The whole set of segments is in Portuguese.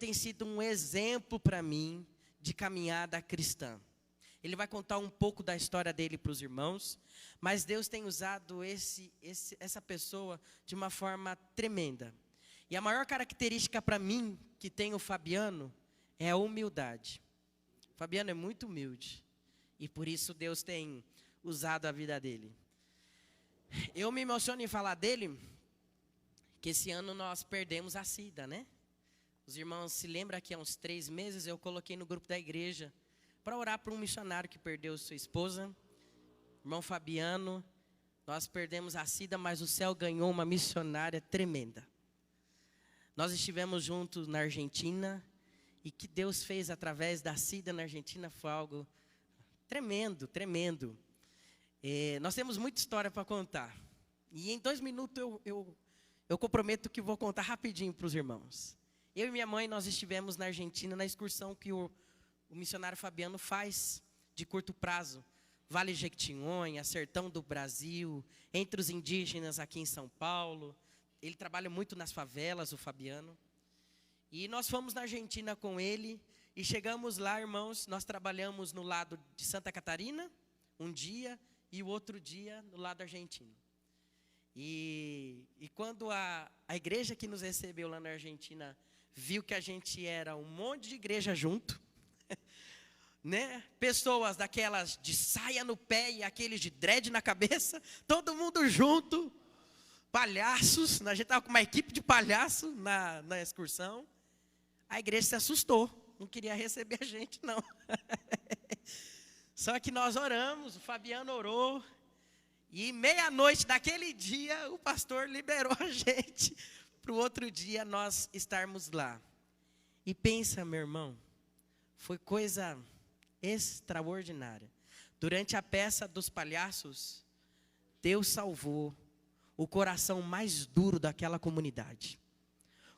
tem sido um exemplo para mim de caminhada cristã. Ele vai contar um pouco da história dele para os irmãos, mas Deus tem usado essa pessoa de uma forma tremenda. E a maior característica para mim que tem o Fabiano é a humildade. O Fabiano é muito humilde e por isso Deus tem usado a vida dele. Eu me emociono em falar dele, que esse ano nós perdemos a Cida, né? Os irmãos se lembram que há uns 3 meses eu coloquei no grupo da igreja para orar por um missionário que perdeu sua esposa, irmão Fabiano. Nós perdemos a Cida, mas o céu ganhou uma missionária tremenda. Nós estivemos juntos na Argentina e que Deus fez através da Cida na Argentina foi algo tremendo, tremendo. Nós temos muita história para contar. E em 2 minutos eu comprometo que vou contar rapidinho para os irmãos. Eu e minha mãe, nós estivemos na Argentina na excursão que o missionário Fabiano faz de curto prazo. Vale Jequitinhonha, Sertão do Brasil, entre os indígenas aqui em São Paulo. Ele trabalha muito nas favelas, o Fabiano. E nós fomos na Argentina com ele e chegamos lá, irmãos, nós trabalhamos no lado de Santa Catarina, um dia, e o outro dia no lado argentino. E quando a igreja que nos recebeu lá na Argentina viu que a gente era um monte de igreja junto, né? Pessoas daquelas de saia no pé e aqueles de dread na cabeça, todo mundo junto, palhaços, a gente estava com uma equipe de palhaço na excursão. A igreja se assustou, não queria receber a gente não. Só que nós oramos, o Fabiano orou, e meia-noite daquele dia o pastor liberou a gente para o outro dia nós estarmos lá. E pensa, meu irmão, foi coisa extraordinária. Durante a peça dos palhaços, Deus salvou o coração mais duro daquela comunidade.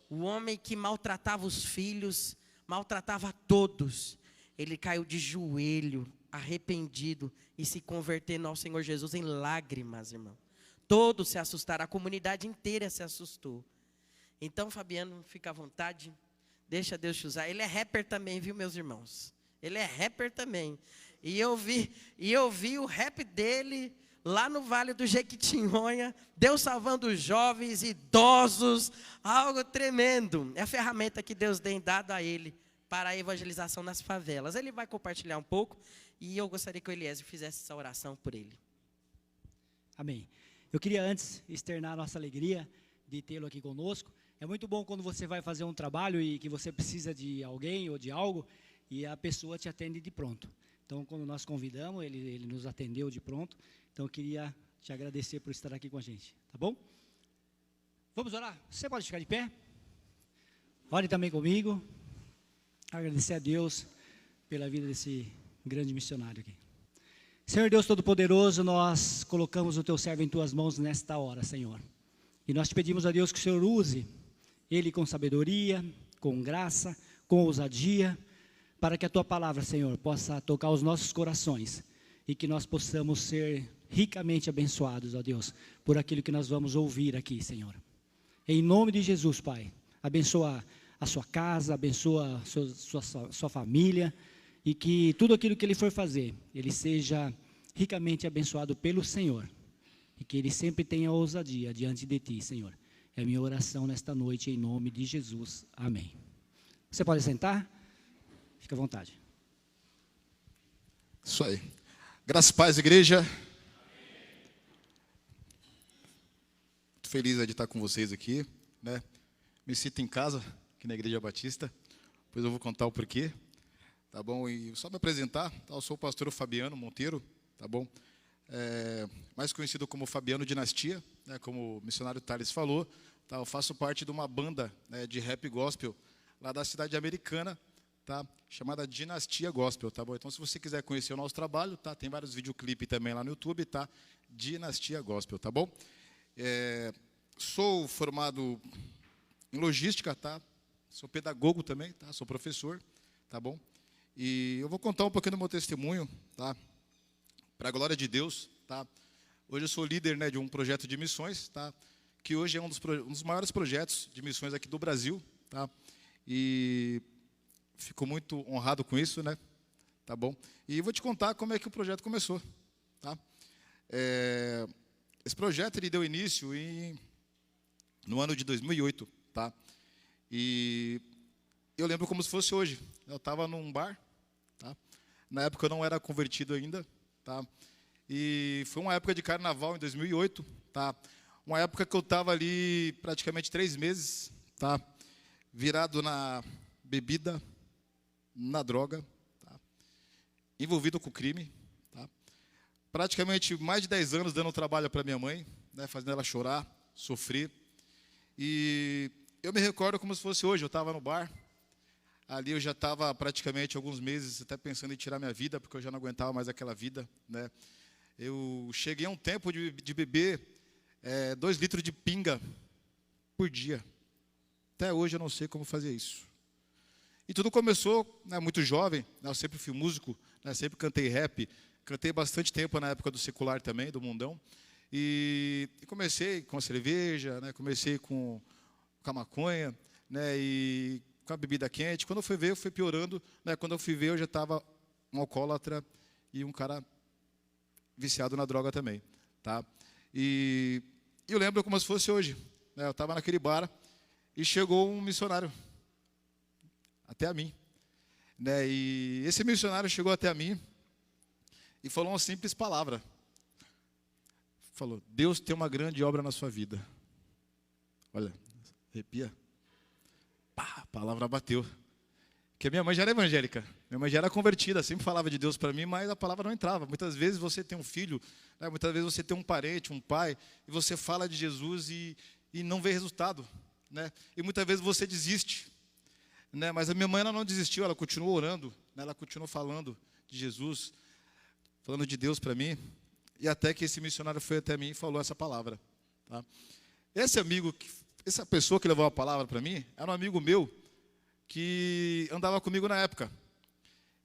O homem que maltratava os filhos, maltratava todos, ele caiu de joelho, arrependido, e se convertendo ao Senhor Jesus em lágrimas, irmão. Todos se assustaram, a comunidade inteira se assustou. Então, Fabiano, fica à vontade, deixa Deus te usar. Ele é rapper também, viu, meus irmãos? Ele é rapper também. E eu vi o rap dele lá no Vale do Jequitinhonha, Deus salvando os jovens, idosos, algo tremendo. É a ferramenta que Deus tem dado a ele para a evangelização nas favelas. Ele vai compartilhar um pouco e eu gostaria que o Eliezer fizesse essa oração por ele. Amém. Eu queria antes externar a nossa alegria de tê-lo aqui conosco. É muito bom quando você vai fazer um trabalho e que você precisa de alguém ou de algo e a pessoa te atende de pronto. Então, quando nós convidamos, ele nos atendeu de pronto. Então, eu queria te agradecer por estar aqui com a gente, tá bom? Vamos orar? Você pode ficar de pé? Ore também comigo. Agradecer a Deus pela vida desse grande missionário aqui. Senhor Deus Todo-Poderoso, nós colocamos o Teu servo em Tuas mãos nesta hora, Senhor. E nós te pedimos a Deus que o Senhor use ele com sabedoria, com graça, com ousadia, para que a Tua palavra, Senhor, possa tocar os nossos corações e que nós possamos ser ricamente abençoados, ó Deus, por aquilo que nós vamos ouvir aqui, Senhor. Em nome de Jesus, Pai, abençoa a sua casa, abençoa a sua família, e que tudo aquilo que ele for fazer, ele seja ricamente abençoado pelo Senhor, e que ele sempre tenha ousadia diante de Ti, Senhor. É a minha oração nesta noite, em nome de Jesus. Amém. Você pode sentar? Fica à vontade. Isso aí. Graças e paz, igreja. Muito feliz de estar com vocês aqui, né? Me sinto em casa, aqui na Igreja Batista. Depois eu vou contar o porquê, tá bom? E só me apresentar, tá? Eu sou o pastor Fabiano Monteiro, tá bom? Mais conhecido como Fabiano Dinastia, né? Como o missionário Thales falou, tá? Eu faço parte de uma banda, né, de rap gospel lá da cidade americana, tá? Chamada Dinastia Gospel, tá bom? Então, se você quiser conhecer o nosso trabalho, tá? Tem vários videoclipes também lá no YouTube, tá? Dinastia Gospel, tá bom? Sou formado em logística, tá? Sou pedagogo também, tá? Sou professor, tá bom? E eu vou contar um pouquinho do meu testemunho, tá? Para a glória de Deus, tá? Hoje eu sou líder, né, de um projeto de missões, tá? Que hoje é um dos maiores projetos de missões aqui do Brasil, tá? E fico muito honrado com isso, né? Tá bom? E vou te contar como é que o projeto começou, tá? Esse projeto ele deu início no ano de 2008, tá? E eu lembro como se fosse hoje. Eu estava num bar, tá? Na época eu não era convertido ainda, tá? E foi uma época de carnaval em 2008, tá? Uma época que eu estava ali praticamente 3 meses, tá? Virado na bebida, na droga, tá? Envolvido com crime, tá? Praticamente mais de 10 anos dando trabalho para minha mãe, né? Fazendo ela chorar, sofrer. E eu me recordo como se fosse hoje. Eu estava no bar, ali eu já estava praticamente alguns meses até pensando em tirar minha vida, porque eu já não aguentava mais aquela vida, né? Eu cheguei a um tempo de beber 2 litros de pinga por dia. Até hoje eu não sei como fazer isso. E tudo começou, né, muito jovem, né, eu sempre fui músico, né, sempre cantei rap, cantei bastante tempo na época do secular também, do mundão. E comecei com a cerveja, né, comecei com a maconha, né, e com a bebida quente. Quando eu fui ver, eu fui piorando. Né, quando eu fui ver, eu já estava um alcoólatra e um cara viciado na droga também. Tá? E eu lembro como se fosse hoje. Né, eu estava naquele bar e chegou um missionário até a mim. Né, e esse missionário chegou até a mim e falou uma simples palavra. Falou: Deus tem uma grande obra na sua vida. Olha, arrepia. Pá, a palavra bateu. Porque minha mãe já era evangélica, minha mãe já era convertida, sempre falava de Deus para mim, mas a palavra não entrava. Muitas vezes você tem um filho, né, muitas vezes você tem um parente, um pai, e você fala de Jesus e não vê resultado. Né? E muitas vezes você desiste. Né? Mas a minha mãe ela não desistiu, ela continuou orando, né? Ela continuou falando de Jesus, falando de Deus para mim, e até que esse missionário foi até mim e falou essa palavra. Tá? Essa pessoa que levou a palavra para mim, era um amigo meu, que andava comigo na época.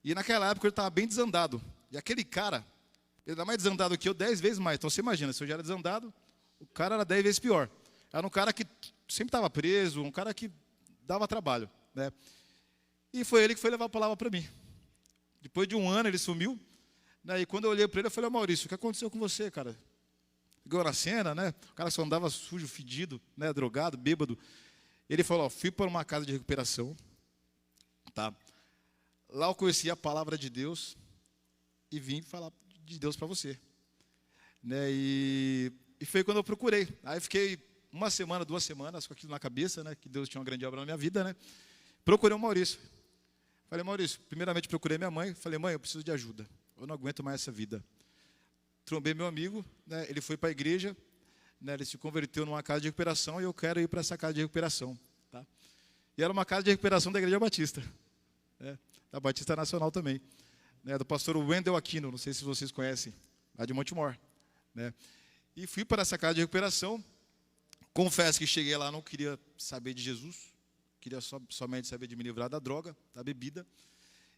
E naquela época ele estava bem desandado. E aquele cara, ele era mais desandado que eu 10 vezes mais. Então você imagina, se eu já era desandado, o cara era 10 vezes pior. Era um cara que sempre estava preso, um cara que dava trabalho. Né? E foi ele que foi levar a palavra para mim. Depois de 1 ano ele sumiu. Né? E quando eu olhei para ele, eu falei: Maurício, o que aconteceu com você, cara? Igual na cena, né? O cara só andava sujo, fedido, né? Drogado, bêbado. Ele falou: fui para uma casa de recuperação. Tá? Lá eu conheci a palavra de Deus e vim falar de Deus para você. Né? E foi quando eu procurei. Aí fiquei 1 semana, 2 semanas com aquilo na cabeça, né? Que Deus tinha uma grande obra na minha vida. Né? Procurei o Maurício. Falei: Maurício, primeiramente procurei minha mãe. Falei: mãe, eu preciso de ajuda. Eu não aguento mais essa vida. Trombei meu amigo, né? Ele foi para a igreja, né? Ele se converteu numa casa de recuperação e eu quero ir para essa casa de recuperação. Tá? E era uma casa de recuperação da Igreja Batista, né? Da Batista Nacional também, né? Do pastor Wendel Aquino, não sei se vocês conhecem, lá de Montemor. Né? E fui para essa casa de recuperação. Confesso que cheguei lá, não queria saber de Jesus, queria somente saber de me livrar da droga, da bebida.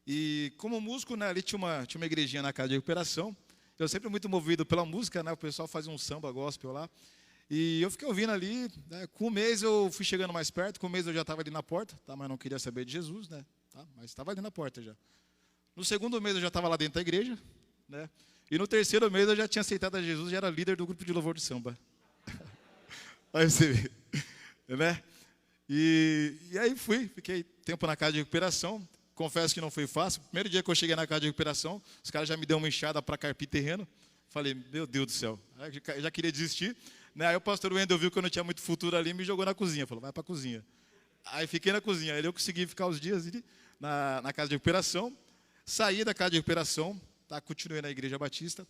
E como músico, né, ali tinha uma igrejinha na casa de recuperação. Eu sempre muito movido pela música, né? O pessoal fazia um samba gospel lá. E eu fiquei ouvindo ali, né? Com 1 mês eu fui chegando mais perto, com 1 mês eu já estava ali na porta, tá? Mas não queria saber de Jesus, né? Tá? Mas estava ali na porta já. No 2º mês eu já estava lá dentro da igreja, né? E no 3º mês eu já tinha aceitado a Jesus, já era líder do grupo de louvor de samba. Aí você vê, né? E aí fiquei tempo na casa de recuperação. Confesso que não foi fácil. Primeiro dia que eu cheguei na casa de recuperação, os caras já me deu uma enxada para carpir terreno. Falei: meu Deus do céu, eu já queria desistir. Né? Aí o pastor Wendel viu que eu não tinha muito futuro ali e me jogou na cozinha. Falou: vai para a cozinha. Aí fiquei na cozinha. Aí eu consegui ficar os dias ali, na casa de recuperação. Saí da casa de recuperação, tá? Continuei na Igreja Batista.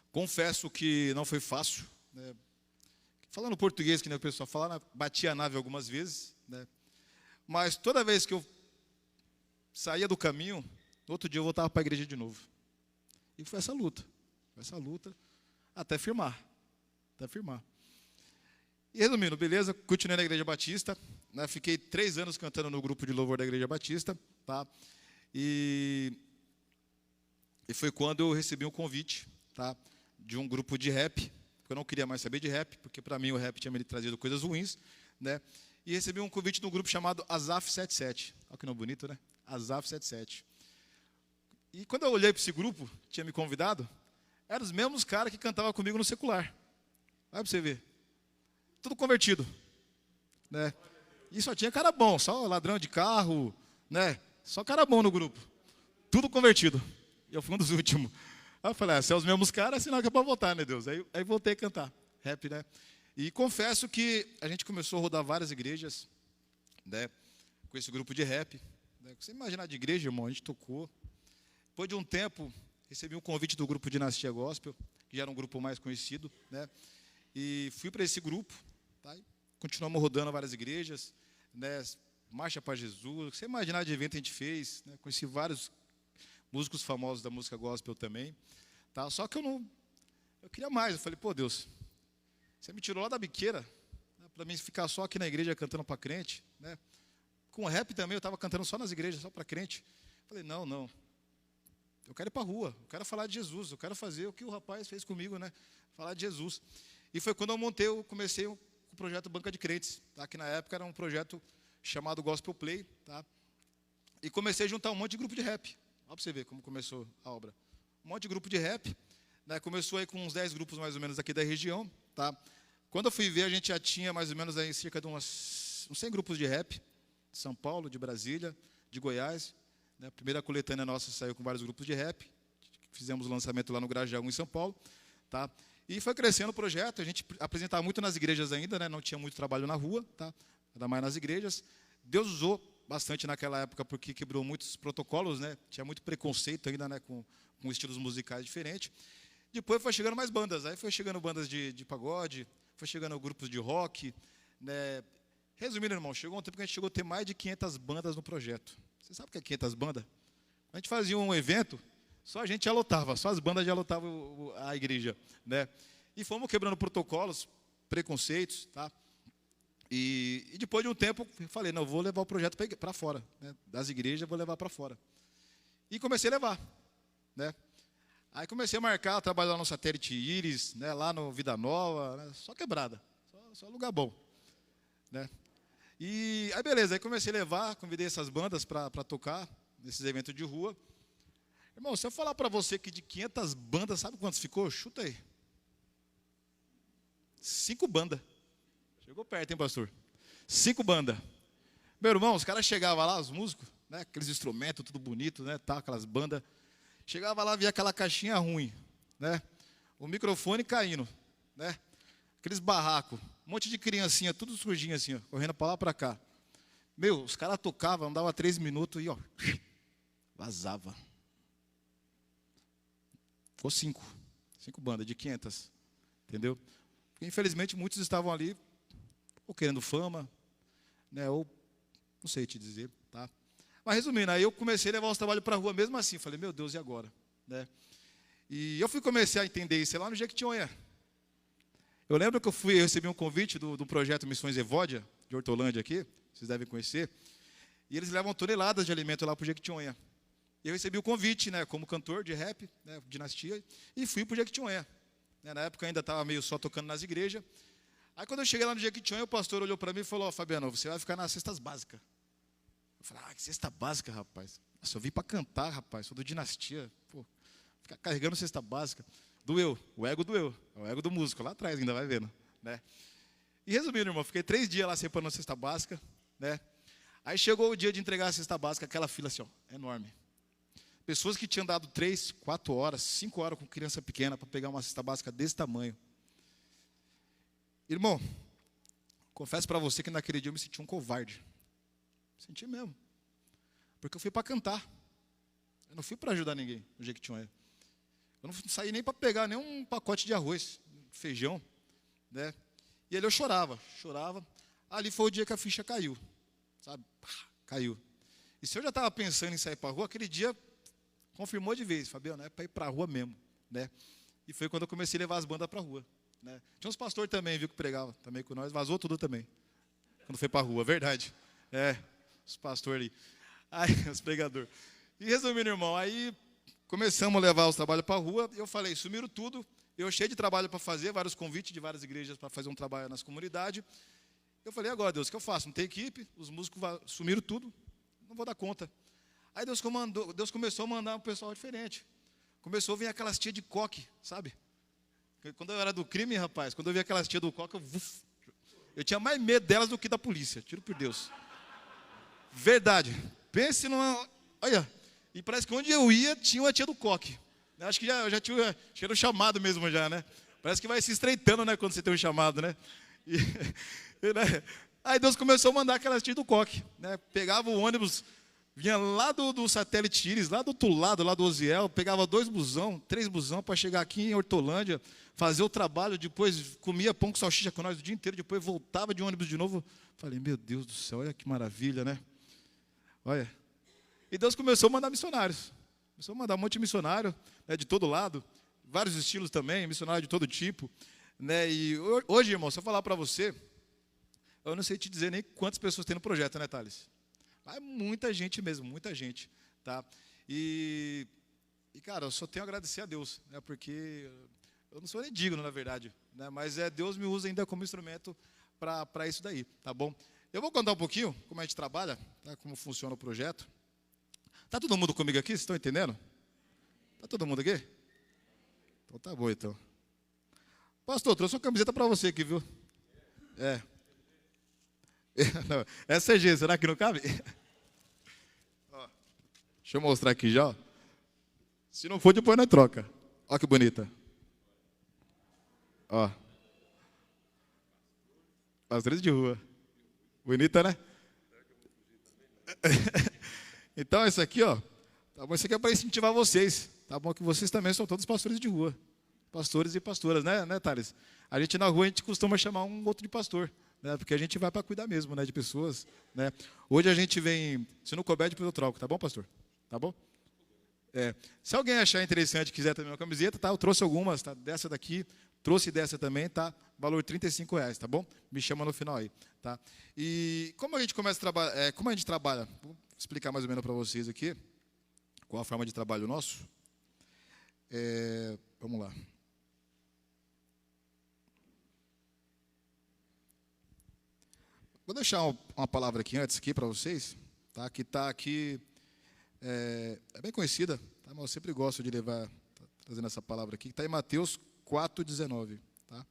Confesso que não foi fácil. Né? Falando português, que nem o pessoal fala, bati a nave algumas vezes. Né? Mas toda vez que eu saía do caminho, no outro dia eu voltava para a igreja de novo. E foi essa luta, até firmar. E resumindo, beleza, continuei na Igreja Batista, né, fiquei 3 anos cantando no grupo de louvor da Igreja Batista, tá? E foi quando eu recebi um convite, tá, de um grupo de rap, porque eu não queria mais saber de rap, porque para mim o rap tinha me trazido coisas ruins, né? E recebi um convite de um grupo chamado Azaf 77. Olha que nome bonito, né? Azaf 77. E quando eu olhei para esse grupo, tinha me convidado, eram os mesmos caras que cantavam comigo no secular. Vai para você ver. Tudo convertido. Né? E só tinha cara bom, só ladrão de carro, né? Só cara bom no grupo. Tudo convertido. E eu fui um dos últimos. Aí eu falei, se é os mesmos caras, sinal que é para voltar, né, Deus? Aí voltei a cantar rap, né? E confesso que a gente começou a rodar várias igrejas, né? Com esse grupo de rap. Né? Você imaginar de igreja, irmão, a gente tocou. Depois de um tempo, recebi um convite do grupo Dinastia Gospel, que já era um grupo mais conhecido, né? E fui para esse grupo, tá? E continuamos rodando várias igrejas, né? Marcha para Jesus, você imaginar de evento a gente fez, né? Conheci vários músicos famosos da música gospel também, tá? Só que eu queria mais, eu falei, pô, Deus, você me tirou lá da biqueira, né? Para mim ficar só aqui na igreja cantando para crente, né? Com rap também, eu estava cantando só nas igrejas, só para crente. Falei, não. Eu quero ir para a rua, eu quero falar de Jesus, eu quero fazer o que o rapaz fez comigo, né? Falar de Jesus. E foi quando eu comecei o projeto Banca de Crentes, tá? Que na época era um projeto chamado Gospel Play, tá? E comecei a juntar um monte de grupo de rap. Olha para você ver como começou a obra. Um monte de grupo de rap, né? Começou aí com uns 10 grupos mais ou menos aqui da região, tá? Quando eu fui ver, a gente já tinha mais ou menos aí cerca de uns 100 grupos de rap, de São Paulo, de Brasília, de Goiás. A primeira coletânea nossa saiu com vários grupos de rap. Fizemos o lançamento lá no Grajaú, em São Paulo. Tá? E foi crescendo o projeto. A gente apresentava muito nas igrejas ainda, né? Não tinha muito trabalho na rua, tá? Ainda mais nas igrejas. Deus usou bastante naquela época, porque quebrou muitos protocolos, né? Tinha muito preconceito ainda, né? Com estilos musicais diferentes. Depois foi chegando mais bandas. Aí foi chegando bandas de pagode, foi chegando grupos de rock. Né? Resumindo, irmão, chegou um tempo que a gente chegou a ter mais de 500 bandas no projeto. Você sabe o que é 500 bandas? A gente fazia um evento, só a gente já lotava, só as bandas já lotavam a igreja, né? E fomos quebrando protocolos, preconceitos, tá? E depois de um tempo, eu falei, não, vou levar o projeto para fora, né? Das igrejas, vou levar para fora. E comecei a levar, né? Aí comecei a marcar, trabalhar lá no Satélite Íris, né? Lá no Vida Nova, né? Só quebrada, só lugar bom, né? E aí beleza, aí comecei a levar, convidei essas bandas para tocar nesses eventos de rua. Irmão, se eu falar para você que de 500 bandas, sabe quantos ficou? Chuta aí. 5 bandas. Chegou perto, hein, pastor? 5 bandas. Meu irmão, os caras chegavam lá, os músicos, né, aqueles instrumentos, tudo bonito, né, tá, aquelas bandas. Chegava lá, via aquela caixinha ruim, né, o microfone caindo, né, aqueles barracos, um monte de criancinha, tudo surginho assim, ó, correndo para lá para cá. Meu, os caras tocavam, andava 3 minutos e, ó, vazava. Ficou 5 bandas de 500, entendeu? Porque, infelizmente, muitos estavam ali ou querendo fama, né, ou não sei te dizer, tá? Mas resumindo, aí eu comecei a levar os trabalhos para a rua mesmo assim, falei, meu Deus, e agora? Né? E eu comecei a entender isso lá no Jequitinhonha. Eu lembro que eu recebi um convite do projeto Missões Evódia, de Hortolândia aqui, vocês devem conhecer, e eles levam toneladas de alimento lá para o Jequitinhonha. Eu recebi o convite, né, como cantor de rap, né, Dinastia, e fui para o Jequitinhonha. Na época ainda estava meio só tocando nas igrejas. Aí quando eu cheguei lá no Jequitinhonha, o pastor olhou para mim e falou, Fabiano, você vai ficar nas cestas básicas. Eu falei, que cesta básica, rapaz? Nossa, eu vim para cantar, rapaz, sou do Dinastia. Pô, ficar carregando cesta básica. Doeu, o ego doeu. É o ego do músico, lá atrás ainda vai vendo. Né? E resumindo, irmão, fiquei 3 dias lá separando a cesta básica. Né? Aí chegou o dia de entregar a cesta básica, aquela fila assim, ó, enorme. Pessoas que tinham dado 3, 4 horas, 5 horas com criança pequena para pegar uma cesta básica desse tamanho. Irmão, confesso para você que naquele dia eu me senti um covarde. Senti mesmo. Porque eu fui para cantar. Eu não fui para ajudar ninguém no Jequitinhonha. Eu não saí nem para pegar nem um pacote de arroz, feijão. Né? E ali eu chorava. Ali foi o dia que a ficha caiu. Sabe? Caiu. E se eu já estava pensando em sair para a rua, aquele dia confirmou de vez. Fabiano, é para ir para a rua mesmo. Né? E foi quando eu comecei a levar as bandas para a rua. Né? Tinha uns pastores também, viu, que pregavam também com nós. Vazou tudo também. Quando foi para a rua, verdade. Os pastores ali. Aí, os pregadores. E resumindo, irmão, aí começamos a levar os trabalhos para a rua. E eu falei, sumiram tudo. Eu cheio de trabalho para fazer, vários convites de várias igrejas para fazer um trabalho nas comunidades. Eu falei, agora, Deus, o que eu faço? Não tem equipe, os músicos sumiram tudo. não vou dar conta. Aí Deus começou a mandar um pessoal diferente. Começou a vir aquelas tias de coque, sabe? Quando eu era do crime, rapaz, quando eu vi aquelas tias do coque, eu tinha mais medo delas do que da polícia, tiro por Deus. Verdade. Pense numa... Olha, e parece que onde eu ia, tinha uma tia do coque. Acho que já tinha, acho que era o chamado mesmo já, né? Parece que vai se estreitando, né, quando você tem um chamado, né? Né? Aí Deus começou a mandar aquelas tias do coque, né? Pegava o ônibus, vinha lá do Satélite Íris, lá do outro lado, lá do Oziel, pegava 2 busão, 3 busão para chegar aqui em Hortolândia, fazer o trabalho, depois comia pão com salsicha com nós o dia inteiro, depois voltava de ônibus de novo. Falei, meu Deus do céu, olha que maravilha, né? Olha. E Deus começou a mandar missionários. Começou a mandar um monte de missionário, né, de todo lado, vários estilos também, missionário de todo tipo. Né? E hoje, irmão, se eu falar para você, eu não sei te dizer nem quantas pessoas tem no projeto, né, Thales? Mas muita gente mesmo, muita gente. Tá? E, cara, eu só tenho a agradecer a Deus, né, porque eu não sou nem digno, na verdade. Né, mas Deus me usa ainda como instrumento para isso daí, tá bom? Eu vou contar um pouquinho como a gente trabalha, tá, como funciona o projeto. Está todo mundo comigo aqui? Vocês estão entendendo? Está todo mundo aqui? Então tá bom, então. Pastor, trouxe uma camiseta para você aqui, viu? Não, é CG, será que não cabe? Ó, deixa eu mostrar aqui já. Ó. Se não for, depois nós troca. Olha que bonita. Ó. Pastores de rua. Bonita, né? Então, isso aqui, ó, tá bom? Isso aqui é para incentivar vocês, tá bom? Que vocês também são todos pastores de rua, pastores e pastoras, né, Thales? A gente na rua, a gente costuma chamar um outro de pastor, né? Porque a gente vai para cuidar mesmo, né, de pessoas, né? Hoje a gente vem, se não couber, depois eu troco, tá bom, pastor? Tá bom? Se alguém achar interessante, quiser também uma camiseta, tá? Eu trouxe algumas, tá? Dessa daqui, trouxe dessa também, tá? Valor R$35, tá bom? Me chama no final aí, tá? E como a gente começa a trabalhar, como a gente trabalha? Vou explicar mais ou menos para vocês aqui, qual a forma de trabalho nosso. Vamos lá. Vou deixar uma palavra aqui antes aqui para vocês, tá? Que está aqui, é bem conhecida, tá? Mas eu sempre gosto de levar, trazendo essa palavra aqui, que está em Mateus 4,19, tá?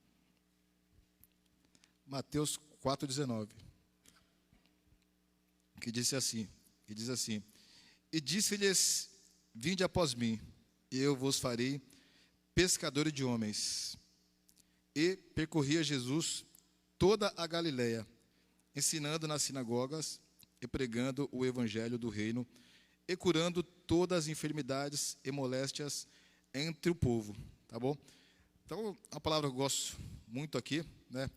Mateus 4,19, que diz assim, e disse-lhes, vinde após mim, e eu vos farei pescadores de homens. E percorria Jesus toda a Galileia, ensinando nas sinagogas e pregando o evangelho do reino e curando todas as enfermidades e moléstias entre o povo, tá bom? Então, a palavra que eu gosto muito aqui, né?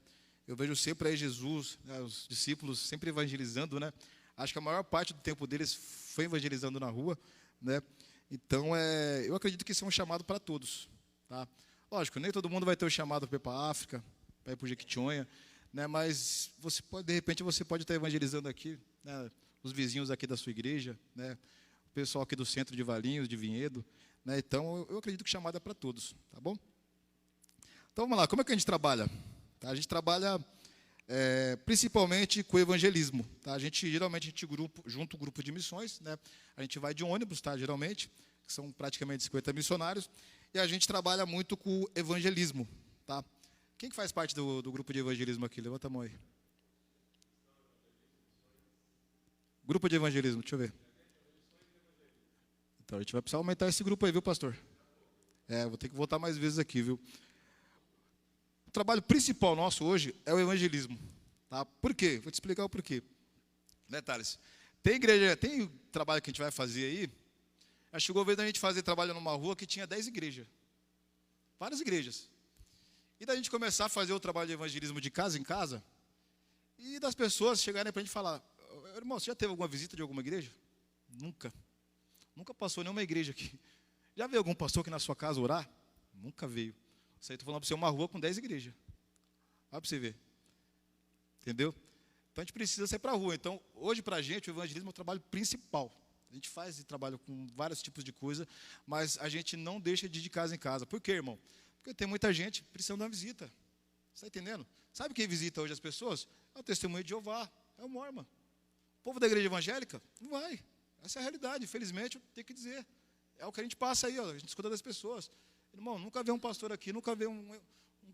Eu vejo sempre aí Jesus, né, os discípulos sempre evangelizando, né? Acho que a maior parte do tempo deles foi evangelizando na rua, né? Então, eu acredito que isso é um chamado para todos, tá? Lógico, nem todo mundo vai ter o chamado para ir para a África, para ir para o Jequitinhonha, né? Mas você pode, de repente, você pode estar evangelizando aqui, né? Os vizinhos aqui da sua igreja, né? O pessoal aqui do centro de Valinhos, de Vinhedo, né? Então, eu acredito que o chamado é para todos, tá bom? Então, vamos lá, como é que a gente trabalha? Tá? A gente trabalha principalmente com o evangelismo. Tá? Geralmente, a gente junta um grupo de missões, né? A gente vai de ônibus, tá? Geralmente, que são praticamente 50 missionários, e a gente trabalha muito com o evangelismo. Tá? Quem que faz parte do grupo de evangelismo aqui? Levanta a mão aí. Grupo de evangelismo, deixa eu ver. Então, a gente vai precisar aumentar esse grupo aí, viu, pastor? Vou ter que voltar mais vezes aqui, viu? O trabalho principal nosso hoje é o evangelismo. Tá? Por quê? Vou te explicar o porquê. Né, Thales? Tem trabalho que a gente vai fazer aí. Já chegou a vez da gente fazer trabalho numa rua que tinha 10 igrejas. Várias igrejas. E da gente começar a fazer o trabalho de evangelismo de casa em casa, e das pessoas chegarem para a gente falar, irmão, você já teve alguma visita de alguma igreja? Nunca. Nunca passou nenhuma igreja aqui. Já veio algum pastor aqui na sua casa orar? Nunca veio. Isso aí, estou falando para você, uma rua com 10 igrejas. Olha para você ver. Entendeu? Então, a gente precisa sair para a rua. Então, hoje, para a gente, o evangelismo é o trabalho principal. A gente faz esse trabalho com vários tipos de coisa, mas a gente não deixa de ir de casa em casa. Por quê, irmão? Porque tem muita gente precisando de uma visita. Você está entendendo? Sabe quem visita hoje as pessoas? É o Testemunho de Jeová, é o Mormon. povo da igreja evangélica? Não vai. Essa é a realidade, infelizmente, eu tenho que dizer. É o que a gente passa aí, ó, a gente escuta das pessoas. Irmão, nunca vê um pastor aqui, nunca vê um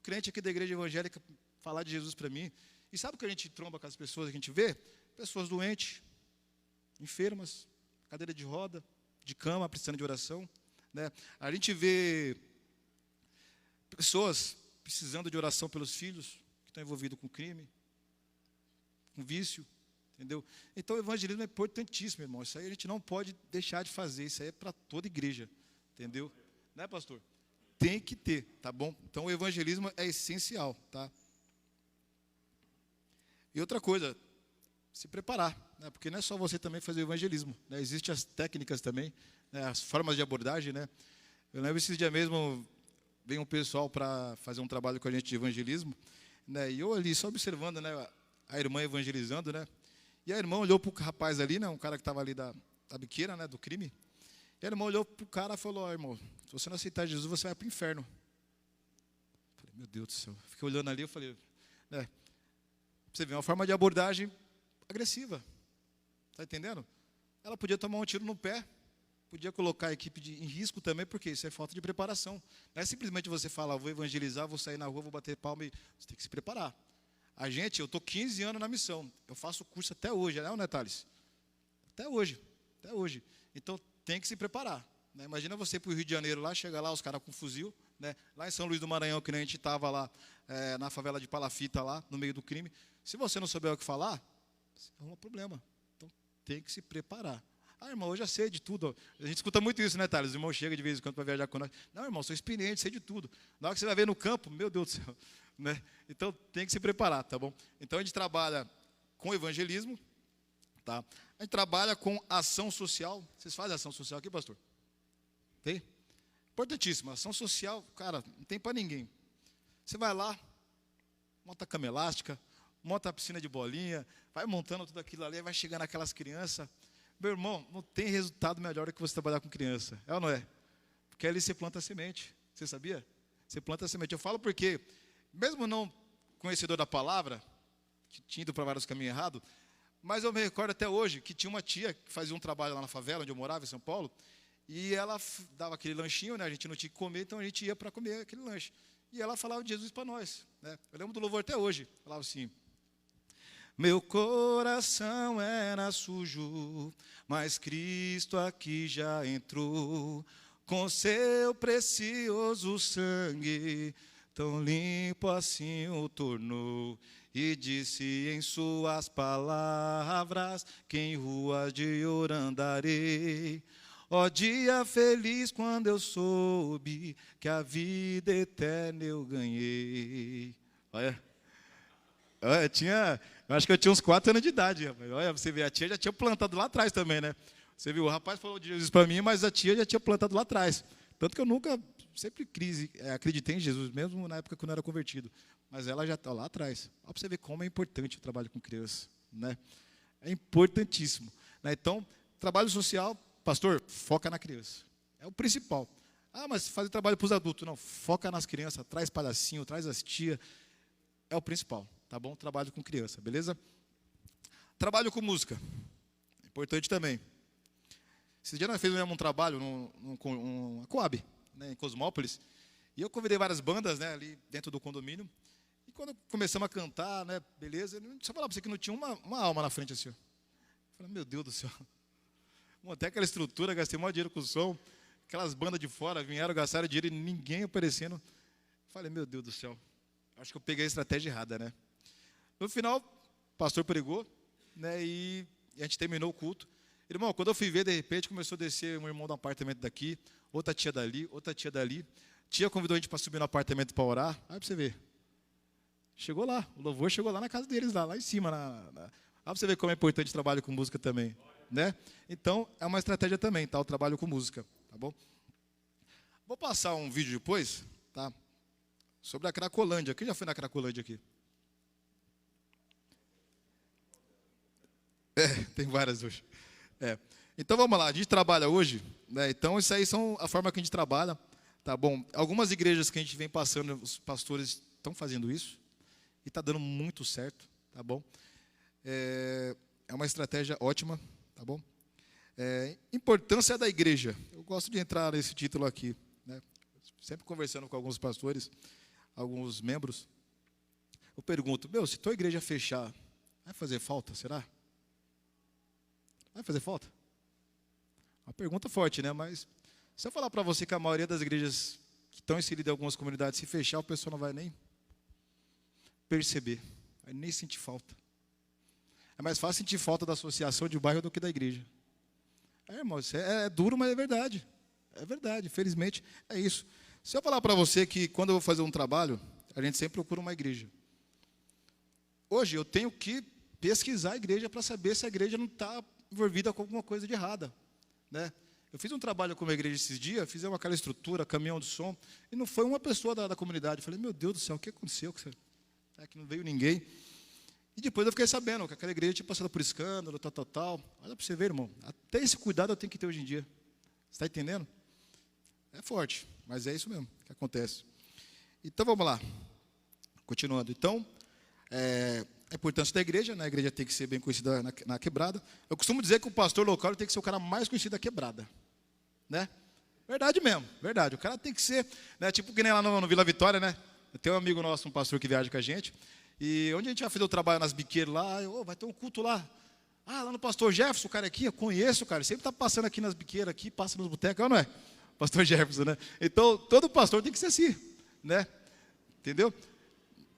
crente aqui da igreja evangélica falar de Jesus para mim. E sabe o que a gente tromba com as pessoas que a gente vê? Pessoas doentes, enfermas, cadeira de roda, de cama, precisando de oração. Né? A gente vê pessoas precisando de oração pelos filhos, que estão envolvidos com crime, com vício, entendeu? Então o evangelismo é importantíssimo, irmão. Isso aí a gente não pode deixar de fazer, isso aí é para toda igreja, entendeu? Né, pastor? Tem que ter, tá bom? Então o evangelismo é essencial, tá? E outra coisa, se preparar, né? Porque não é só você também fazer o evangelismo, né? Existem as técnicas também, né? As formas de abordagem, né? Eu lembro esses dias mesmo, veio um pessoal para fazer um trabalho com a gente de evangelismo, né? E eu ali só observando, né, a irmã evangelizando, né? E a irmã olhou para o rapaz ali, né, um cara que estava ali da biqueira, né, do crime. E a irmã olhou para o cara e falou: irmão, se você não aceitar Jesus, você vai para o inferno. Eu falei, meu Deus do céu. Fiquei olhando ali, eu falei, né, você vê uma forma de abordagem agressiva. Está entendendo? Ela podia tomar um tiro no pé, podia colocar a equipe em risco também, porque isso é falta de preparação. Não é simplesmente você falar, vou evangelizar, vou sair na rua, vou bater palma. Você tem que se preparar. Eu estou 15 anos na missão. Eu faço curso até hoje, né, Thales? Até hoje. Então, tem que se preparar. Né? Imagina você ir para o Rio de Janeiro, lá, chega lá, os caras com fuzil. Né? Lá em São Luís do Maranhão, que a gente estava lá, na favela de Palafita, lá, no meio do crime. Se você não souber o que falar, você arruma problema. Então, tem que se preparar. Ah, irmão, eu já sei de tudo. A gente escuta muito isso, né, Thales? O irmão chega de vez em quando para viajar com nós. Não, irmão, sou experiente, sei de tudo. Na hora que você vai ver no campo, meu Deus do céu. Né? Então, tem que se preparar, tá bom? Então, a gente trabalha com evangelismo, tá? A gente trabalha com ação social. Vocês fazem ação social aqui, pastor? Tem? Importantíssimo. Ação social, cara, não tem para ninguém. Você vai lá, monta a cama elástica, monta a piscina de bolinha, vai montando tudo aquilo ali, vai chegando aquelas crianças. Meu irmão, não tem resultado melhor do que você trabalhar com criança. É ou não é? Porque ali você planta a semente. Você sabia? Você planta a semente. Eu falo porque, mesmo não conhecedor da palavra, que tinha ido para vários caminhos errados, mas eu me recordo até hoje que tinha uma tia que fazia um trabalho lá na favela, onde eu morava, em São Paulo, e ela dava aquele lanchinho, né? A gente não tinha que comer, então a gente ia para comer aquele lanche. E ela falava de Jesus para nós. Né? Eu lembro do louvor até hoje. Falava assim: meu coração era sujo, mas Cristo aqui já entrou, com seu precioso sangue, tão limpo assim o tornou. E disse em suas palavras, que em ruas de ouro andarei. Ó dia feliz quando eu soube, que a vida eterna eu ganhei. Olha, eu acho que eu tinha uns 4 anos de idade, rapaz. Olha, você vê, a tia já tinha plantado lá atrás também, né? Você viu, o rapaz falou de Jesus para mim, mas a tia já tinha plantado lá atrás. Tanto que eu nunca, sempre acreditei em Jesus, mesmo na época que eu não era convertido. Mas ela já está lá atrás. Olha para você ver como é importante o trabalho com criança. Né? É importantíssimo. Né? Então, trabalho social, pastor, foca na criança. É o principal. Ah, mas fazer trabalho para os adultos. Não, foca nas crianças, traz palhacinho, traz as tias. É o principal, tá bom? Trabalho com criança, beleza? Trabalho com música. Importante também. Esse dia nós fizemos um trabalho numa Coab, né, em Cosmópolis, e eu convidei várias bandas, né, ali dentro do condomínio, e quando começamos a cantar, né, beleza, só falar para você que não tinha uma alma na frente assim. Eu falei, meu Deus do céu. Montei aquela estrutura, gastei maior dinheiro com o som, aquelas bandas de fora vieram, gastaram dinheiro e ninguém aparecendo. Eu falei, meu Deus do céu. Acho que eu peguei a estratégia errada, né? No final, o pastor pregou, né, e a gente terminou o culto. Irmão, quando eu fui ver, de repente, começou a descer um irmão do apartamento daqui, outra tia dali, outra tia dali. Tia convidou a gente para subir no apartamento para orar. Aí para você ver. Chegou lá, o louvor chegou lá na casa deles, lá em cima. Aí para você ver como é importante o trabalho com música também. Né? Então, é uma estratégia também, tá? O trabalho com música, tá bom? Vou passar um vídeo depois, tá? Sobre a Cracolândia. Quem já foi na Cracolândia aqui? Tem várias hoje. Então vamos lá, a gente trabalha hoje, né? Então isso aí são a forma que a gente trabalha, tá bom? Algumas igrejas que a gente vem passando, os pastores estão fazendo isso e está dando muito certo, tá bom? É é uma estratégia ótima, tá bom? Importância da igreja. Eu gosto de entrar nesse título aqui, né? Sempre conversando com alguns pastores, alguns membros, eu pergunto, se tua igreja fechar, vai fazer falta, será? Vai fazer falta? Uma pergunta forte, né? Mas se eu falar para você que a maioria das igrejas que estão inseridas em algumas comunidades, se fechar, o pessoal não vai nem perceber, vai nem sentir falta. É mais fácil sentir falta da associação de bairro do que da igreja. Irmão, isso é duro, mas é verdade. É verdade, infelizmente é isso. Se eu falar para você que quando eu vou fazer um trabalho, a gente sempre procura uma igreja. Hoje eu tenho que pesquisar a igreja para saber se a igreja não está envolvida com alguma coisa de errada, né? Eu fiz um trabalho com uma igreja esses dias, fizemos aquela estrutura, caminhão de som, e não foi uma pessoa da comunidade. Eu falei, meu Deus do céu, o que aconteceu? Que não veio ninguém. E depois eu fiquei sabendo que aquela igreja tinha passado por escândalo, tal. Olha para você ver, irmão, até esse cuidado eu tenho que ter hoje em dia. Você está entendendo? É forte, mas é isso mesmo que acontece. Então, vamos lá. Continuando. Então, a importância da igreja, né? A igreja tem que ser bem conhecida na quebrada. Eu costumo dizer que o pastor local tem que ser o cara mais conhecido da quebrada, né? Verdade mesmo, verdade. O cara tem que ser, né? Tipo que nem lá no Vila Vitória, né? Tem um amigo nosso, um pastor que viaja com a gente, e onde a gente vai fazer o trabalho nas biqueiras lá, vai ter um culto lá. Lá no pastor Jefferson, o cara aqui, eu conheço, cara, sempre está passando aqui nas biqueiras, aqui, passa nos botecos, não é? Pastor Jefferson, né? Então, todo pastor tem que ser assim, né? Entendeu?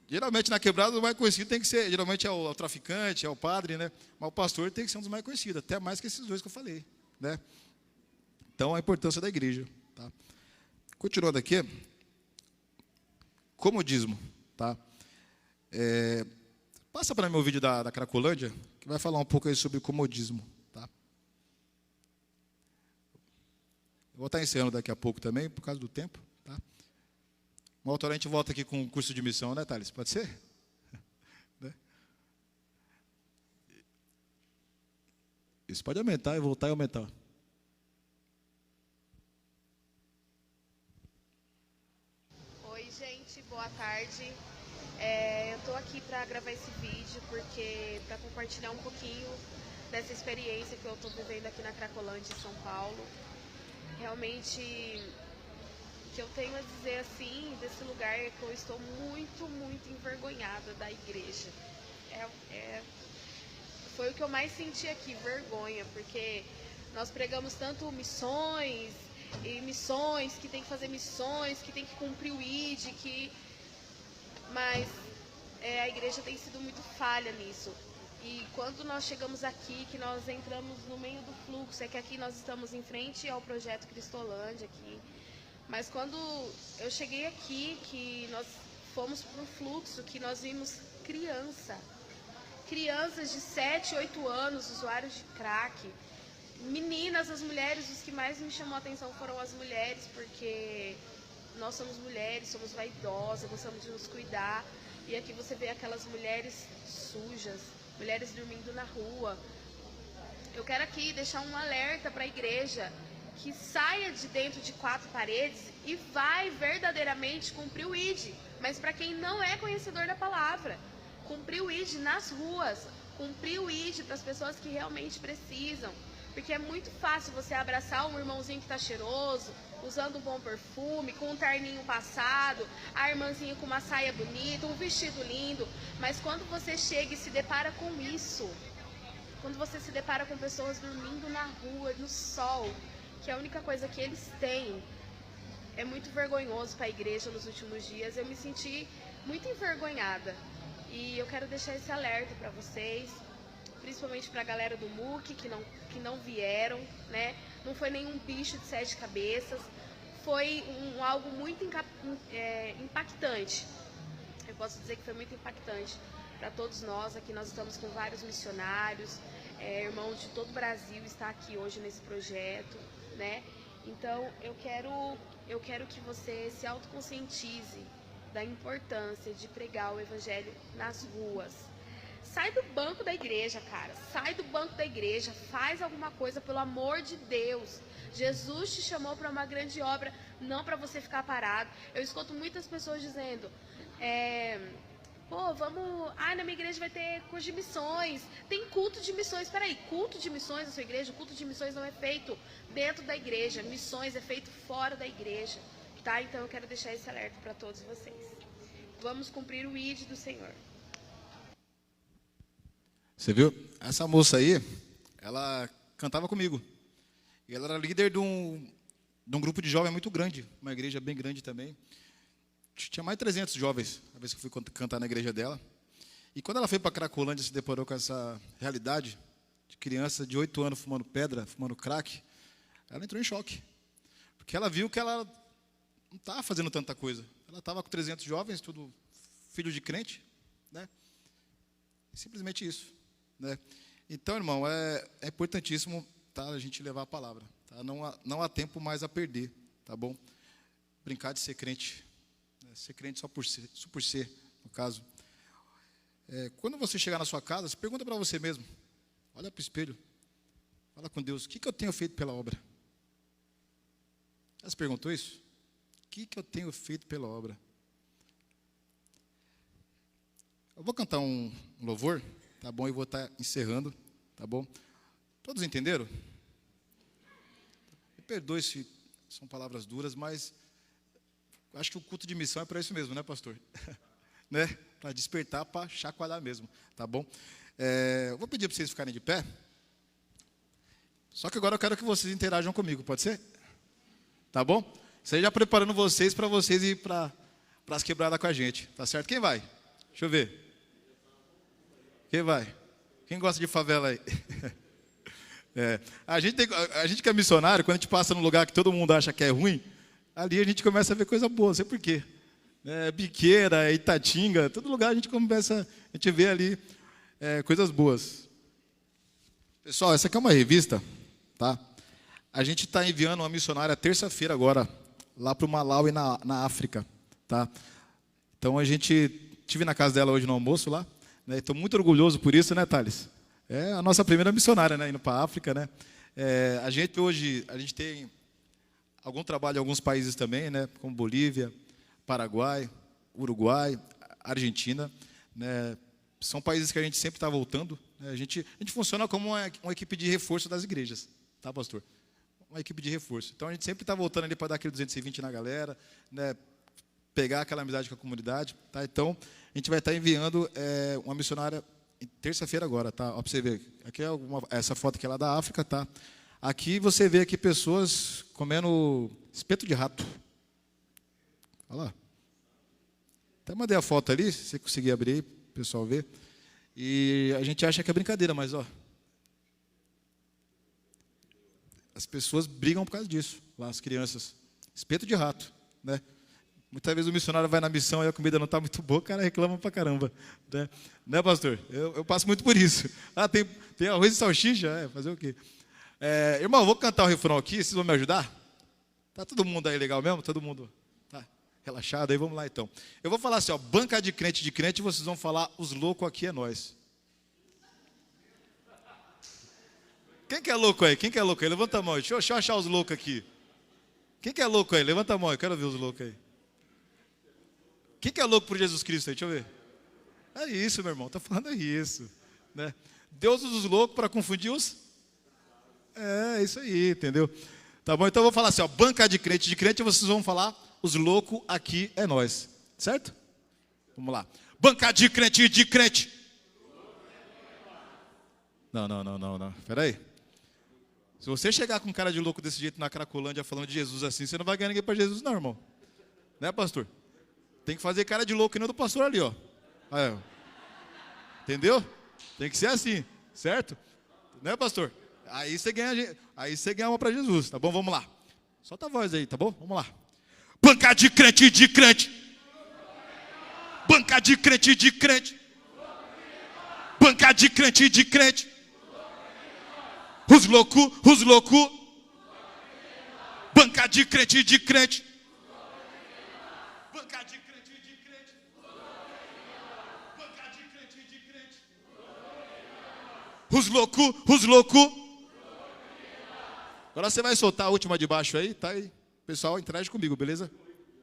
Geralmente na quebrada o mais conhecido tem que ser, geralmente é o traficante, é o padre, né? Mas o pastor tem que ser um dos mais conhecidos, até mais que esses dois que eu falei, né? Então, a importância da igreja, tá? Continuando aqui, comodismo, tá? Passa para mim o vídeo da Cracolândia, que vai falar um pouco aí sobre comodismo, tá? Eu vou estar encerrando daqui a pouco também, por causa do tempo, tá? Uma outra hora a gente volta aqui com um curso de missão, né, Thales? Pode ser? Né? Isso pode aumentar e voltar e aumentar. Oi, gente, boa tarde. Eu estou aqui para gravar esse vídeo para compartilhar um pouquinho dessa experiência que eu estou vivendo aqui na Cracolândia, em São Paulo. Realmente, o que eu tenho a dizer assim desse lugar é que eu estou muito, muito envergonhada da igreja. Foi o que eu mais senti aqui, vergonha, porque nós pregamos tanto missões, que tem que fazer missões, que tem que cumprir o ID, mas a igreja tem sido muito falha nisso. E quando nós chegamos aqui, que nós entramos no meio do fluxo, é que aqui nós estamos em frente ao projeto Cristolândia aqui. Mas quando eu cheguei aqui, que nós fomos para o fluxo, que nós vimos crianças de 7, 8 anos, usuários de crack, meninas, as mulheres, os que mais me chamou a atenção foram as mulheres, porque nós somos mulheres, somos vaidosas, gostamos de nos cuidar, e aqui você vê aquelas mulheres sujas, mulheres dormindo na rua. Eu quero aqui deixar um alerta para a igreja, que saia de dentro de 4 paredes e vai verdadeiramente cumprir o ID, mas para quem não é conhecedor da palavra, cumprir o ID nas ruas, cumprir o ID para as pessoas que realmente precisam, porque é muito fácil você abraçar um irmãozinho que está cheiroso, usando um bom perfume, com um terninho passado, a irmãzinha com uma saia bonita, um vestido lindo, mas quando você chega e se depara com isso, quando você se depara com pessoas dormindo na rua, no sol, que é a única coisa que eles têm, é muito vergonhoso para a igreja nos últimos dias. Eu me senti muito envergonhada e eu quero deixar esse alerta para vocês, principalmente para a galera do MUC que não vieram, né? Não foi nenhum bicho de 7 cabeças, foi algo muito impactante. Eu posso dizer que foi muito impactante para todos nós. Aqui nós estamos com vários missionários, irmãos de todo o Brasil está aqui hoje nesse projeto, né? Então eu quero que você se autoconscientize da importância de pregar o evangelho nas ruas. Sai do banco da igreja, cara. Sai do banco da igreja. Faz alguma coisa, pelo amor de Deus. Jesus te chamou para uma grande obra, não para você ficar parado. Eu escuto muitas pessoas dizendo, Pô, vamos... na minha igreja vai ter curso de missões. Tem culto de missões. Peraí, culto de missões na sua igreja? O culto de missões não é feito dentro da igreja. Missões é feito fora da igreja. Tá? Então eu quero deixar esse alerta para todos vocês. Vamos cumprir o ID do Senhor. Você viu? Essa moça aí, ela cantava comigo. E ela era líder de um grupo de jovens muito grande. Uma igreja bem grande também. Tinha mais de 300 jovens, a vez que eu fui cantar na igreja dela. E quando ela foi para Cracolândia e se deparou com essa realidade de criança de 8 anos fumando pedra, fumando crack, ela entrou em choque. Porque ela viu que ela não estava fazendo tanta coisa. Ela estava com 300 jovens, tudo filho de crente, né? Simplesmente isso, né? Então, irmão, é importantíssimo, tá, a gente levar a palavra. Tá? Não há tempo mais a perder, tá bom? Brincar de ser crente. Ser crente só por ser, no caso. Quando você chegar na sua casa, você pergunta para você mesmo. Olha para o espelho. Fala com Deus. O que eu tenho feito pela obra? Já se perguntou isso? O que eu tenho feito pela obra? Eu vou cantar um louvor, tá bom? E vou estar encerrando, tá bom? Todos entenderam? Me perdoe se são palavras duras, mas... acho que o culto de missão é para isso mesmo, né, pastor? Né? Para despertar, para chacoalhar mesmo, tá bom? Eu vou pedir para vocês ficarem de pé. Só que agora eu quero que vocês interajam comigo, pode ser? Tá bom? Isso aí já preparando vocês para vocês ir para as quebradas com a gente, tá certo? Quem vai? Deixa eu ver. Quem vai? Quem gosta de favela aí? A gente que é missionário, quando a gente passa num lugar que todo mundo acha que é ruim, ali a gente começa a ver coisa boa, não sei por quê. Biqueira, Itatinga, todo lugar a gente vê ali coisas boas. Pessoal, essa aqui é uma revista, tá? A gente está enviando uma missionária terça-feira agora, lá para o Malawi, na África, tá? Então a gente estive na casa dela hoje no almoço lá, né? Estou muito orgulhoso por isso, né, Thales? É a nossa primeira missionária, né, indo para a África, né? A gente tem algum trabalho em alguns países também, né, como Bolívia, Paraguai, Uruguai, Argentina, né, são países que a gente sempre está voltando, né, a gente funciona como uma equipe de reforço das igrejas, tá, pastor? Uma equipe de reforço. Então a gente sempre está voltando ali para dar aquele 220 na galera, né, pegar aquela amizade com a comunidade, tá? Então a gente vai estar enviando uma missionária terça-feira agora, tá? Ó, para você ver, aqui é essa foto que é lá da África, tá? Aqui você vê aqui pessoas comendo espeto de rato. Olha lá. Até mandei a foto ali, se você conseguir abrir aí, o pessoal ver. E a gente acha que é brincadeira, mas ó. As pessoas brigam por causa disso, lá as crianças. Espeto de rato, né? Muitas vezes o missionário vai na missão e a comida não está muito boa, o cara reclama pra caramba. Né, pastor? Eu passo muito por isso. Tem arroz e salsicha? Fazer o quê? Irmão, eu vou cantar o refrão aqui, vocês vão me ajudar? Tá todo mundo aí legal mesmo? Todo mundo tá relaxado aí? Vamos lá então. Eu vou falar assim, ó, banca de crente, e vocês vão falar, os loucos aqui é nós. Quem que é louco aí? Quem que é louco aí? Levanta a mão aí. Deixa eu achar os loucos aqui. Quem que é louco aí? Levanta a mão, eu quero ver os loucos aí. Quem que é louco por Jesus Cristo aí? Deixa eu ver. É isso, meu irmão, tá falando isso, né? Deus usa os loucos para confundir os... isso aí, entendeu? Tá bom, então eu vou falar assim, ó, banca de crente, vocês vão falar, os loucos aqui é nós, certo? Vamos lá. Banca de crente. Não, espera aí. Se você chegar com um cara de louco desse jeito na Cracolândia falando de Jesus assim, você não vai ganhar ninguém para Jesus não, irmão. Né, pastor? Tem que fazer cara de louco que nem do pastor ali, ó. Entendeu? Tem que ser assim, certo? Né, pastor? Aí você ganha uma para Jesus, tá bom? Vamos lá. Solta a voz aí, tá bom? Vamos lá. Banca de crente. Banca de crente. Banca de crente. Os loucos. Banca de crente. Banca de crente. Banca de crente. Os loucos. Agora você vai soltar a última de baixo aí, tá aí. Pessoal, interage comigo, beleza?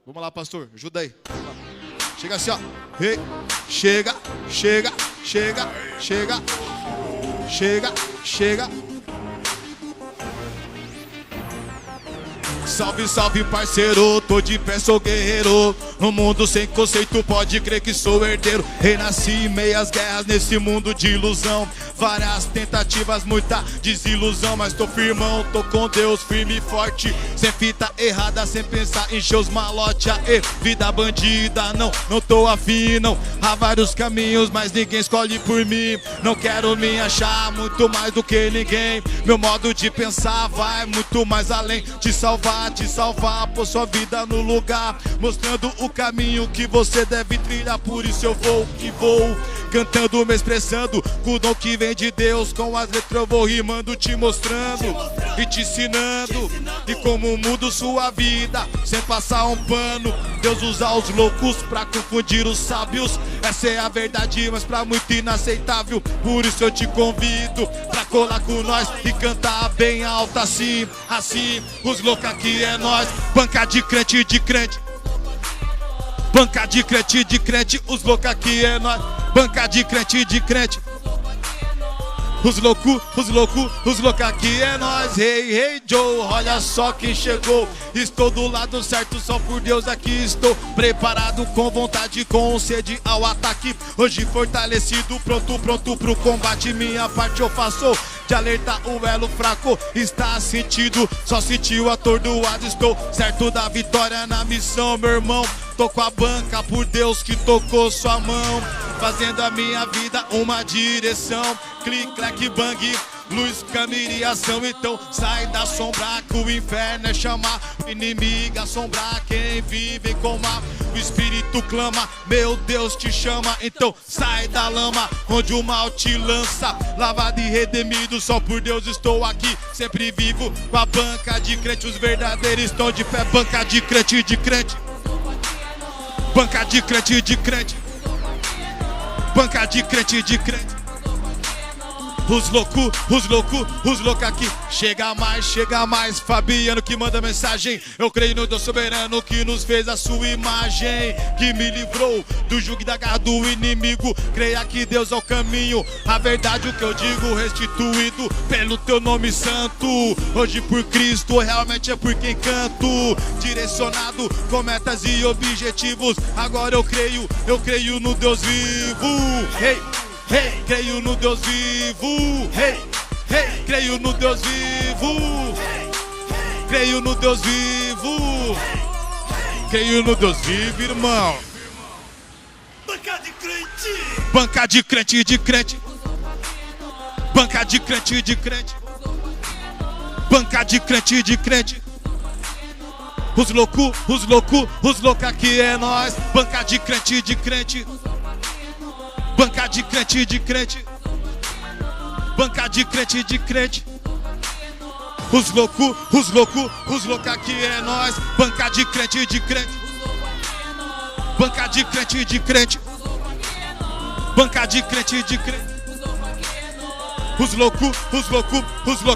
Vamos lá, pastor, ajuda aí. Chega assim, ó. Ei, chega, chega, chega, chega, chega, chega. Salve, salve, parceiro, tô de pé, sou guerreiro. No mundo sem conceito, pode crer que sou herdeiro. Renasci em meias guerras nesse mundo de ilusão. Várias tentativas, muita desilusão. Mas tô firmão, tô com Deus, firme e forte. Sem fita errada, sem pensar, encher os malote. Aê, vida bandida, não tô afim, não. Há vários caminhos, mas ninguém escolhe por mim. Não quero me achar muito mais do que ninguém. Meu modo de pensar vai muito mais além. Te salvar, pôr sua vida no lugar, mostrando o caminho que você deve trilhar. Por isso eu vou que vou, cantando, me expressando, com o dom que vem de Deus. Com as letras eu vou rimando, te mostrando e te ensinando de como mudo sua vida, sem passar um pano. Deus usa os loucos pra confundir os sábios. Essa é a verdade, mas pra muito inaceitável. Por isso eu te convido pra colar com nós e cantar bem alto assim, assim. Os loucos aqui é nós, banca de crente, de crente. Banca de crente, de crente. Os loucos aqui é nós, banca de crente, de crente. Os loucos aqui é nós. Hey, hey, Joe, olha só quem chegou. Estou do lado certo, só por Deus aqui estou. Preparado, com vontade, com sede ao ataque. Hoje fortalecido, pronto pro combate. Minha parte eu faço de alertar o elo fraco. Está sentido, só sentiu atordoado. Estou certo da vitória na missão, meu irmão. Tô com a banca, por Deus que tocou sua mão, fazendo a minha vida uma direção. Clique, clack, bang, luz, câmera e ação. Então sai da sombra que o inferno é chamar. O inimigo assombrar quem vive com mar. O espírito clama, meu Deus te chama. Então sai da lama onde o mal te lança. Lavado e redimido, só por Deus estou aqui. Sempre vivo com a banca de crente. Os verdadeiros estão de pé, banca de crente, de crente. Banca de crente, de crente. Banca de crente, de crente. Os loucos aqui. Chega mais, Fabiano que manda mensagem. Eu creio no Deus soberano que nos fez a sua imagem, que me livrou do jugo da garra do inimigo. Creia que Deus é o caminho, a verdade, o que eu digo, restituído pelo teu nome santo. Hoje por Cristo, realmente é por quem canto. Direcionado com metas e objetivos. Agora eu creio no Deus vivo. Hey! Hey, creio no Deus vivo. Hey, hey, creio no Deus vivo. Creio no Deus vivo. Creio no Deus vivo, irmão. Banca de crente. Banca de crente, de crente. Banca de crente, de crente. Banca de crente, de crente. Os loucos aqui é nós. Banca de crente, de crente. Banca de crente, de crente. Banca de crente, de crente. Os loucos aqui é nós. Banca de crente, de crente. Banca de crente, de crente. Banca de crente, de crente. Os loucos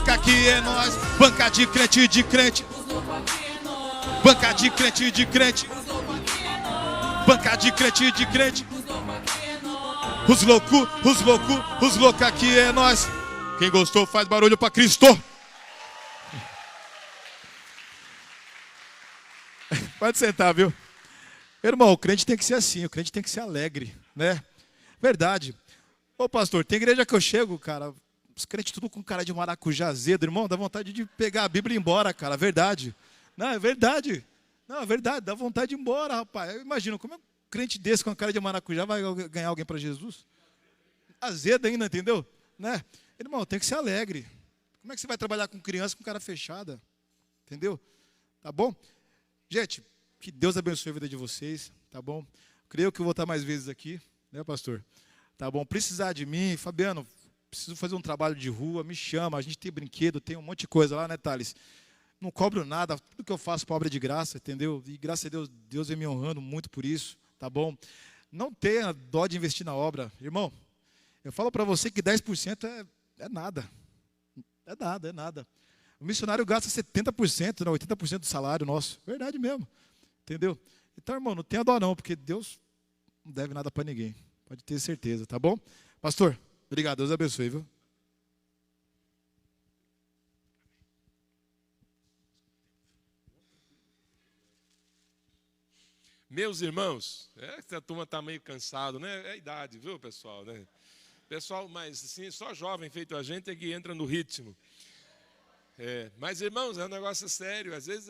aqui é nós. Banca de crente, de crente. Banca de crente, de crente. Banca de crente, de crente. Os loucos aqui é nós. Quem gostou faz barulho pra Cristo. Pode sentar, viu? Irmão, o crente tem que ser assim, o crente tem que ser alegre, né? Verdade. Ô pastor, tem igreja que eu chego, cara, os crentes tudo com cara de maracujá azedo, irmão, dá vontade de pegar a Bíblia e ir embora, cara, verdade. Não, é verdade. Não, é verdade, dá vontade de ir embora, rapaz. Eu imagino, como é crente desse com a cara de maracujá vai ganhar alguém para Jesus? Azedo ainda, entendeu? Né? Irmão, tem que ser alegre. Como é que você vai trabalhar com criança com cara fechada? Entendeu? Tá bom? Gente, que Deus abençoe a vida de vocês, tá bom? Creio que eu vou estar mais vezes aqui, né, pastor? Tá bom? Precisar de mim, Fabiano, preciso fazer um trabalho de rua, me chama, a gente tem brinquedo, tem um monte de coisa lá, né, Thales? Não cobro nada, tudo que eu faço para obra de graça, entendeu? E graças a Deus, Deus vem me honrando muito por isso. Tá bom? Não tenha dó de investir na obra. Irmão, eu falo para você que 10% é nada. É nada, é nada. O missionário gasta 70%, não, 80% do salário nosso. Verdade mesmo. Entendeu? Então, irmão, não tenha dó não, porque Deus não deve nada para ninguém. Pode ter certeza, tá bom? Pastor, obrigado. Deus abençoe, viu? Meus irmãos, essa turma está meio cansado, né? É a idade, viu, pessoal, né? Pessoal, mas assim, só jovem feito a gente é que entra no ritmo. Mas, irmãos, é um negócio sério. Às vezes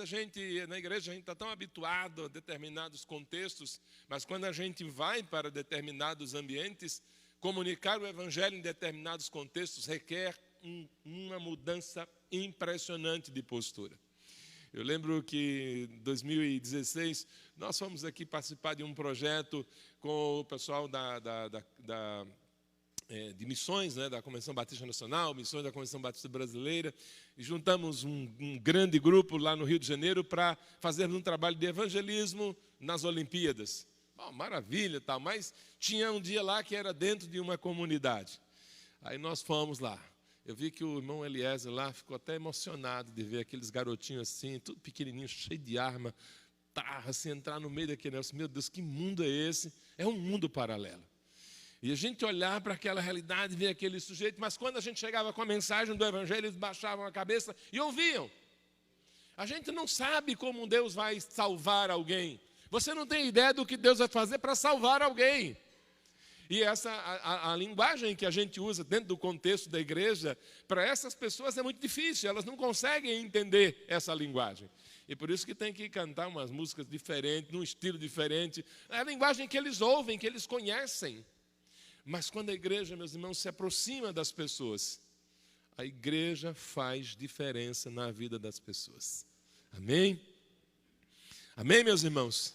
na igreja, a gente está tão habituado a determinados contextos, mas quando a gente vai para determinados ambientes, comunicar o evangelho em determinados contextos requer uma mudança impressionante de postura. Eu lembro que em 2016, nós fomos aqui participar de um projeto com o pessoal de missões, né, da Convenção Batista Nacional, missões da Convenção Batista Brasileira, e juntamos um grande grupo lá no Rio de Janeiro para fazermos um trabalho de evangelismo nas Olimpíadas. Bom, maravilha, tal, mas tinha um dia lá que era dentro de uma comunidade. Aí nós fomos lá. Eu vi que o irmão Eliezer lá ficou até emocionado de ver aqueles garotinhos assim, tudo pequenininho, cheio de arma, assim, entrar no meio daquele negócio. Meu Deus, que mundo é esse? É um mundo paralelo. E a gente olhar para aquela realidade, ver aquele sujeito, mas quando a gente chegava com a mensagem do Evangelho, eles baixavam a cabeça e ouviam. A gente não sabe como Deus vai salvar alguém. Você não tem ideia do que Deus vai fazer para salvar alguém. E a linguagem que a gente usa dentro do contexto da igreja, para essas pessoas é muito difícil, elas não conseguem entender essa linguagem. E por isso que tem que cantar umas músicas diferentes, num estilo diferente. É a linguagem que eles ouvem, que eles conhecem. Mas quando a igreja, meus irmãos, se aproxima das pessoas, a igreja faz diferença na vida das pessoas. Amém? Amém, meus irmãos?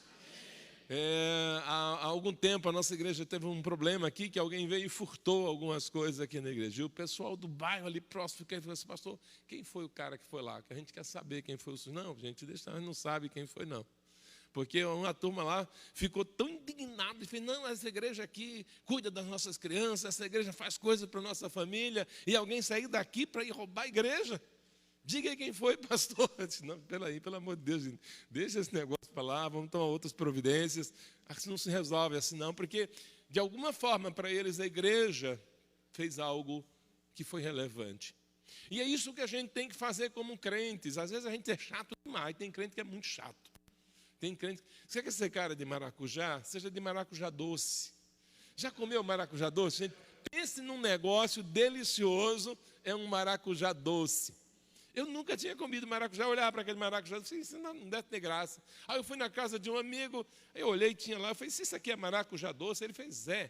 Há algum tempo a nossa igreja teve um problema aqui, que alguém veio e furtou algumas coisas aqui na igreja. E o pessoal do bairro ali próximo falou assim: pastor, quem foi o cara que foi lá? Que a gente quer saber quem foi o senhor. Não, gente, a gente não sabe quem foi, não. Porque uma turma lá ficou tão indignada e fez: não, essa igreja aqui cuida das nossas crianças, essa igreja faz coisas para a nossa família, e alguém sair daqui para ir roubar a igreja. Diga aí quem foi, pastor. Eu disse: não, pelo amor de Deus, gente, deixa esse negócio para lá, vamos tomar outras providências. Assim não se resolve assim não, porque de alguma forma para eles a igreja fez algo que foi relevante. E é isso que a gente tem que fazer como crentes. Às vezes a gente é chato demais, tem crente que é muito chato. Tem crente, você quer ser cara de maracujá? Seja de maracujá doce. Já comeu maracujá doce? Gente, pense num negócio delicioso, é um maracujá doce. Eu nunca tinha comido maracujá, eu olhava para aquele maracujá e falei: isso não deve ter graça. Aí eu fui na casa de um amigo, eu olhei, tinha lá, eu falei: se isso aqui é maracujá doce? Ele fez: é.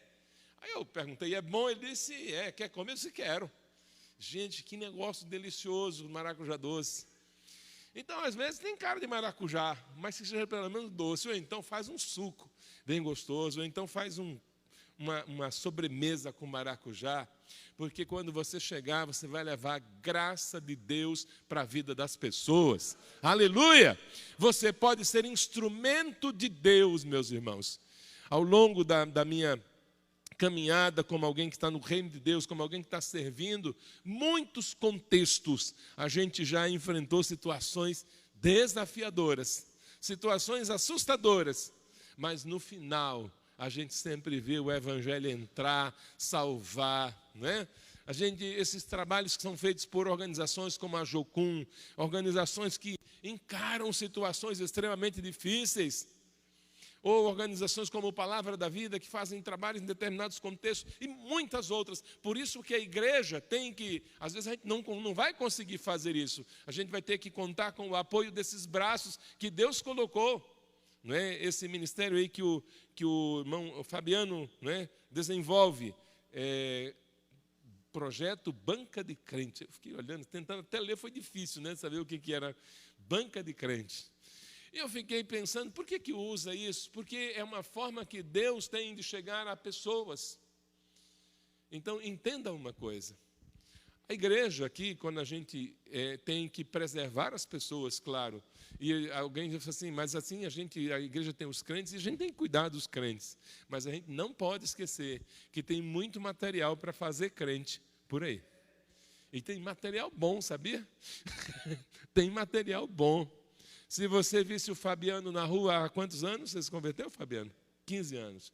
Aí eu perguntei: é bom? Ele disse: é. Quer comer? Eu disse: quero. Gente, que negócio delicioso, maracujá doce. Então, às vezes, tem cara de maracujá, mas que seja pelo menos doce. Ou então faz um suco bem gostoso, ou então faz uma sobremesa com maracujá, porque quando você chegar, você vai levar a graça de Deus para a vida das pessoas. Aleluia! Você pode ser instrumento de Deus, meus irmãos. Ao longo da minha caminhada como alguém que está no reino de Deus, como alguém que está servindo, muitos contextos a gente já enfrentou situações desafiadoras, situações assustadoras, mas no final a gente sempre vê o evangelho entrar, salvar, né? Esses trabalhos que são feitos por organizações como a Jocum, organizações que encaram situações extremamente difíceis, ou organizações como o Palavra da Vida, que fazem trabalhos em determinados contextos, e muitas outras. Por isso que a igreja tem que, às vezes a gente não vai conseguir fazer isso, a gente vai ter que contar com o apoio desses braços que Deus colocou. Não é? Esse ministério aí que o irmão Fabiano, não é, desenvolve, projeto Banca de Crente. Eu fiquei olhando, tentando até ler, foi difícil, né, saber o que era Banca de Crente. E eu fiquei pensando: por que usa isso? Porque é uma forma que Deus tem de chegar a pessoas. Então, entenda uma coisa. A igreja aqui, quando a gente tem que preservar as pessoas, claro, e alguém diz assim: mas assim a igreja tem os crentes e a gente tem que cuidar dos crentes. Mas a gente não pode esquecer que tem muito material para fazer crente por aí. E tem material bom, sabia? Tem material bom. Se você visse o Fabiano na rua há quantos anos você se converteu, Fabiano? 15 anos.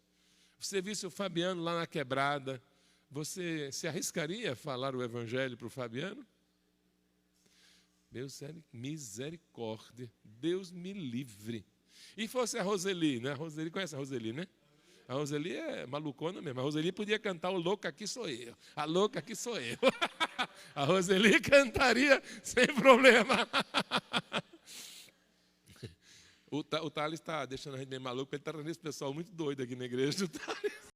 Você visse o Fabiano lá na quebrada, você se arriscaria a falar o evangelho para o Fabiano? Misericórdia, Deus me livre. E fosse a Roseli, né? A Roseli, conhece a Roseli, né? A Roseli é malucona mesmo. A Roseli podia cantar O Louco Aqui Sou Eu. A Louca Aqui Sou Eu. A Roseli cantaria sem problema. O Thales está deixando a gente meio maluco, ele está trazendo esse pessoal muito doido aqui na igreja.